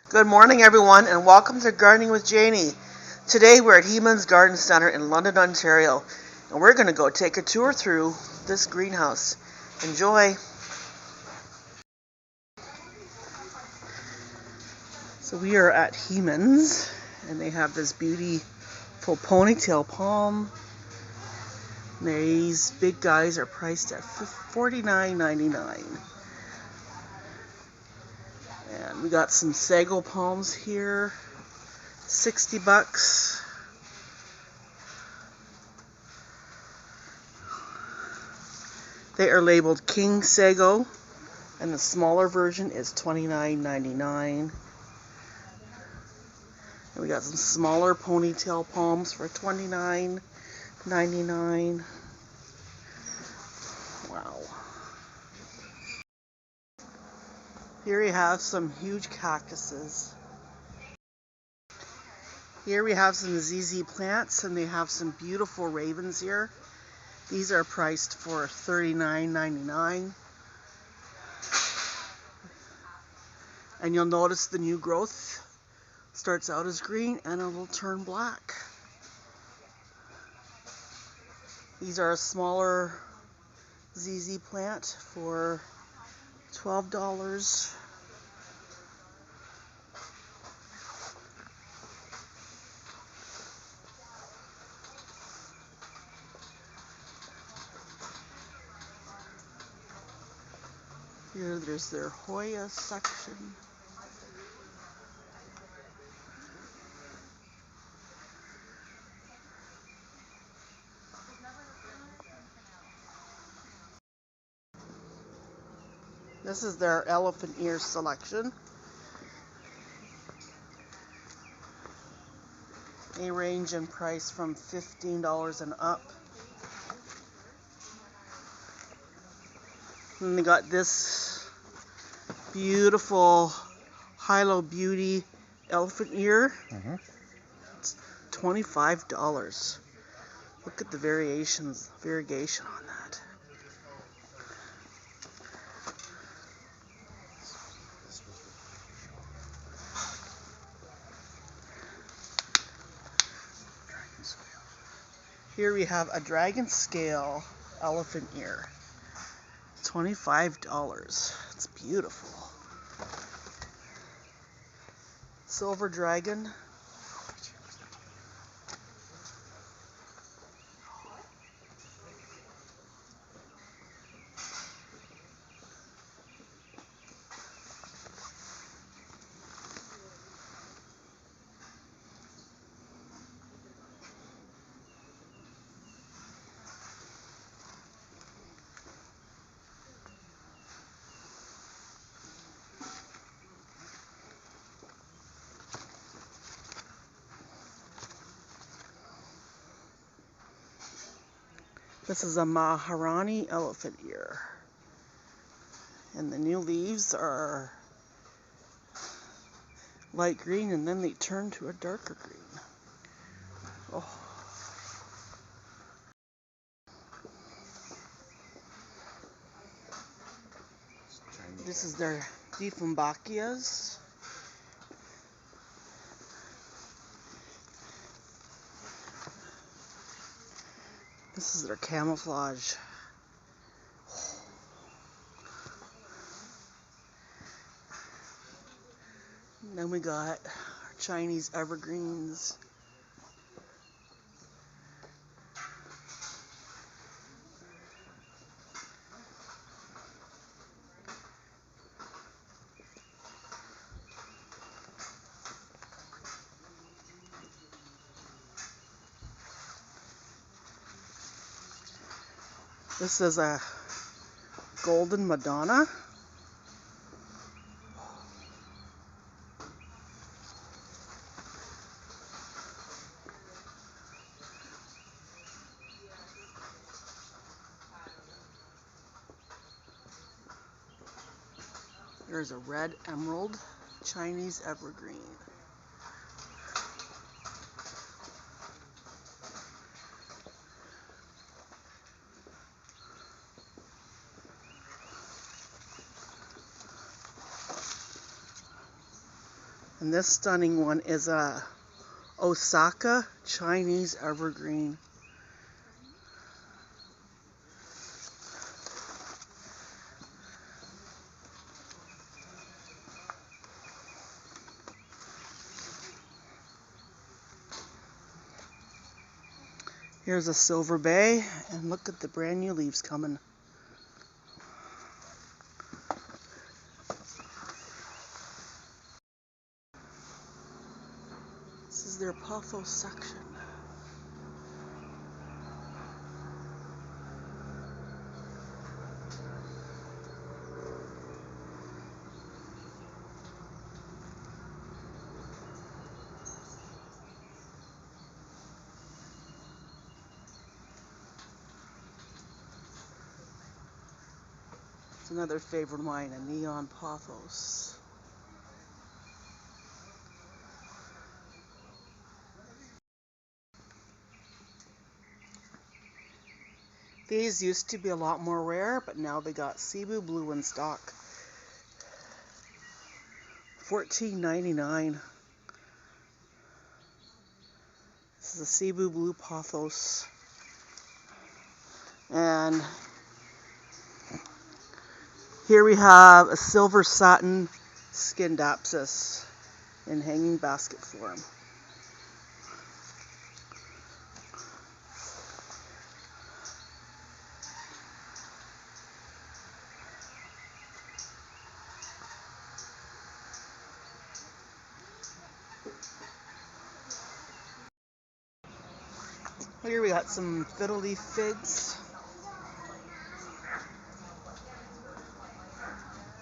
Good morning, everyone, and welcome to Gardening with Janie. Today we're at Heeman's Garden Centre in London, Ontario, and we're going to go take a tour through this greenhouse. Enjoy! So we are at Heeman's, and they have this beautiful ponytail palm. These big guys are priced at $49.99. And we got some sago palms here, $60. They are labeled King Sago, and the smaller version is $29.99. And we got some smaller ponytail palms for $29.99. Wow. Here we have some huge cactuses. Here we have some ZZ plants, and they have some beautiful ravens here. These are priced for $39.99. And you'll notice the new growth starts out as green and it will turn black. These are a smaller ZZ plant for $12. Here there's their Hoya section. This is their elephant ear selection. They range in price from $15 and up. And they got this beautiful Hilo Beauty elephant ear. It's $25. Look at the variegation on that. Here we have a dragon scale elephant ear. $25. It's beautiful. Silver dragon. This is a Maharani elephant ear. And the new leaves are light green, and then they turn to a darker green. Oh. This is their Begonias. This is their camouflage. And then we got our Chinese evergreens. This is a golden Madonna. There's a red emerald Chinese evergreen. And this stunning one is a Osaka Chinese Evergreen. Here's a Silver Bay, and look at the brand new leaves coming. This is their Pothos section. It's another favorite of mine, a neon Pothos. These used to be a lot more rare, but now they got Cebu Blue in stock. $14.99. This is a Cebu Blue Pothos. And here we have a silver satin Satinopsis in hanging basket form. Here we got some fiddle leaf figs.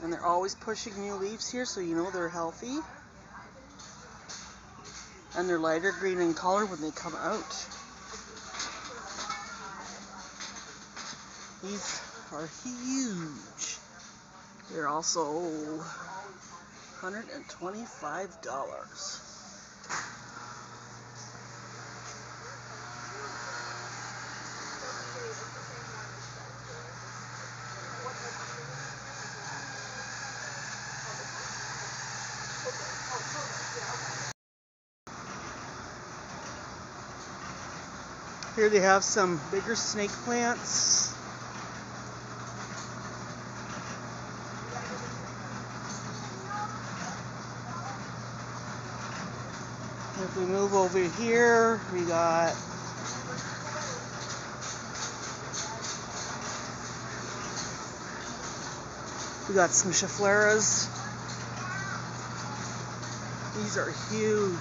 And they're always pushing new leaves here, so you know they're healthy. And they're lighter green in color when they come out. These are huge. They're also $125. Here they have some bigger snake plants. If we move over here, we got some Scheffleras. These are huge.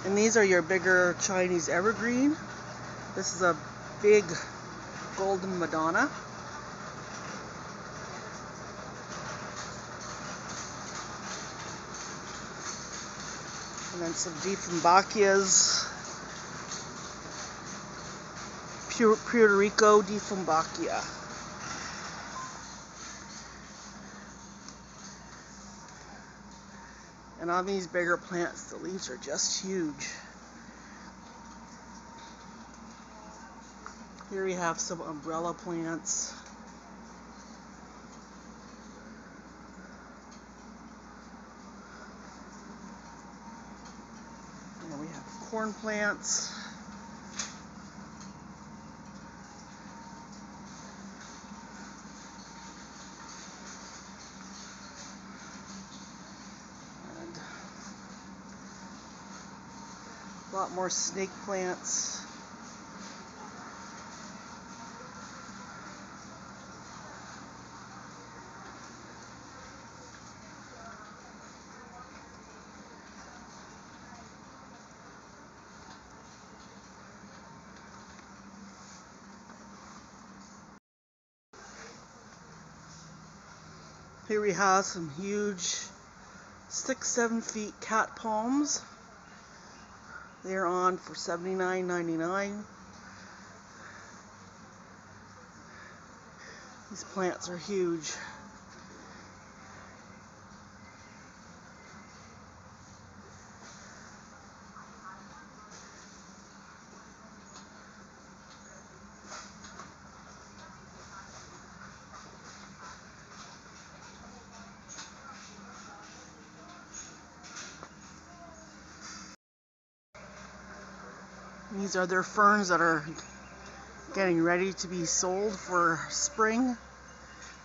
And these are your bigger Chinese Evergreen. This is a big golden Madonna. And then some Dieffenbachias. Puerto Rico Dieffenbachia. And on these bigger plants, the leaves are just huge. Here we have some umbrella plants. And we have corn plants. And a lot more snake plants. Here we have some huge 6-7 feet cat palms. They're on for $79.99. These plants are huge. These are their ferns that are getting ready to be sold for spring.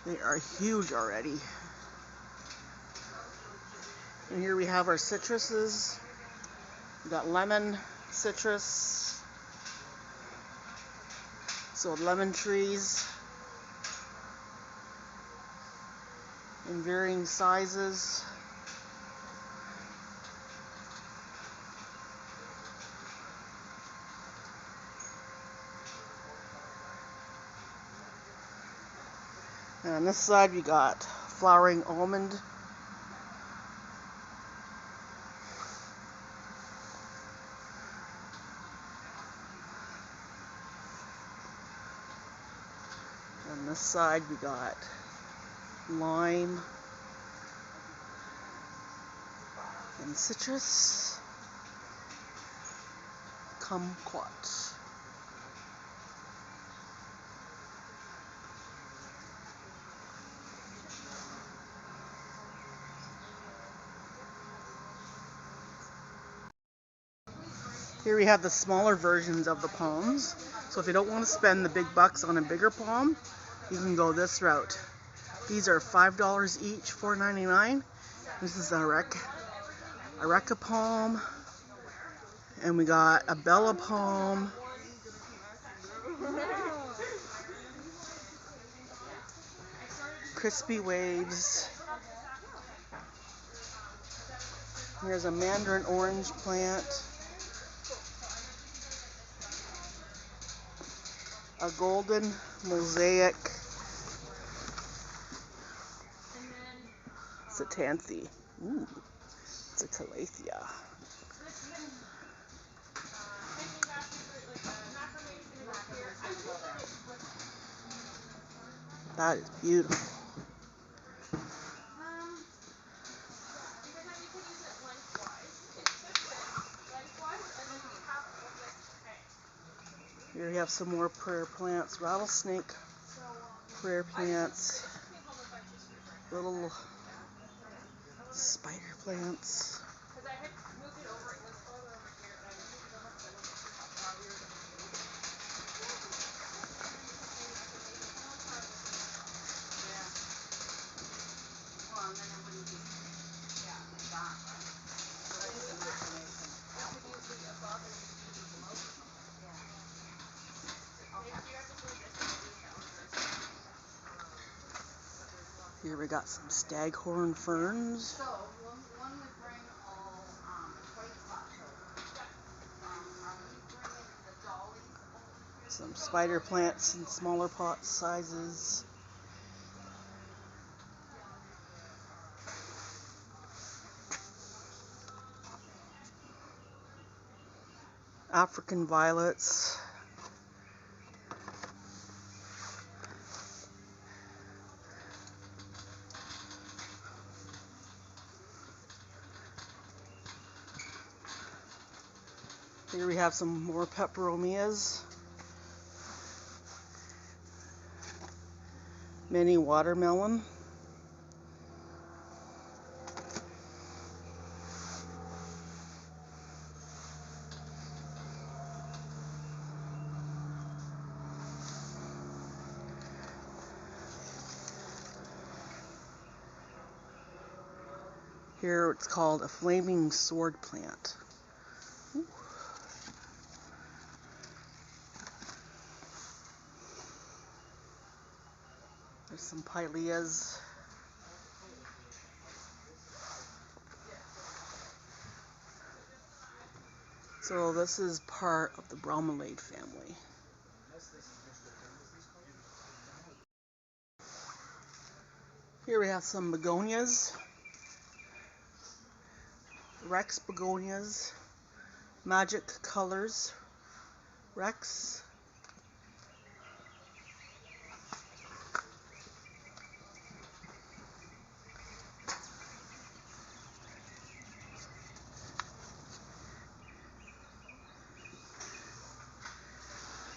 They are huge already. And here we have our citruses. We got lemon, citrus, so lemon trees in varying sizes. And on this side we got flowering almond. On this side we got lime and citrus, kumquat. Here we have the smaller versions of the palms. So if you don't want to spend the big bucks on a bigger palm, you can go this route. These are $5 each, $4.99. This is a Areca palm, and we got a Bella palm, crispy waves. Here's a mandarin orange plant, a golden mosaic Satanopsis. Ooh, it's a calathea. That is beautiful. Here we have some more prayer plants, rattlesnake prayer plants, little spider plants. Here we got some staghorn ferns. Some spider plants in smaller pot sizes. African violets. Here we have some more peperomias. Mini watermelon. Here it's called a flaming sword plant. Ooh. There's some pileas. So this is part of the bromelade family. Here we have some begonias. Rex begonias. Magic colors. Rex.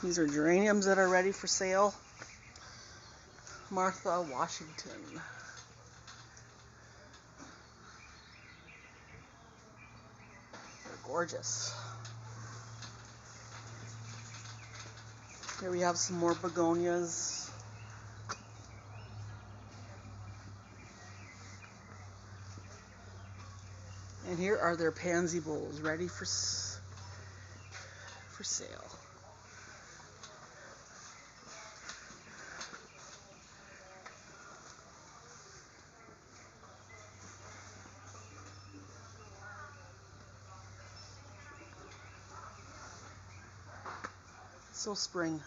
These are geraniums that are ready for sale. Martha Washington. They're gorgeous. Here we have some more begonias. And here are their pansy bowls ready for sale. So spring.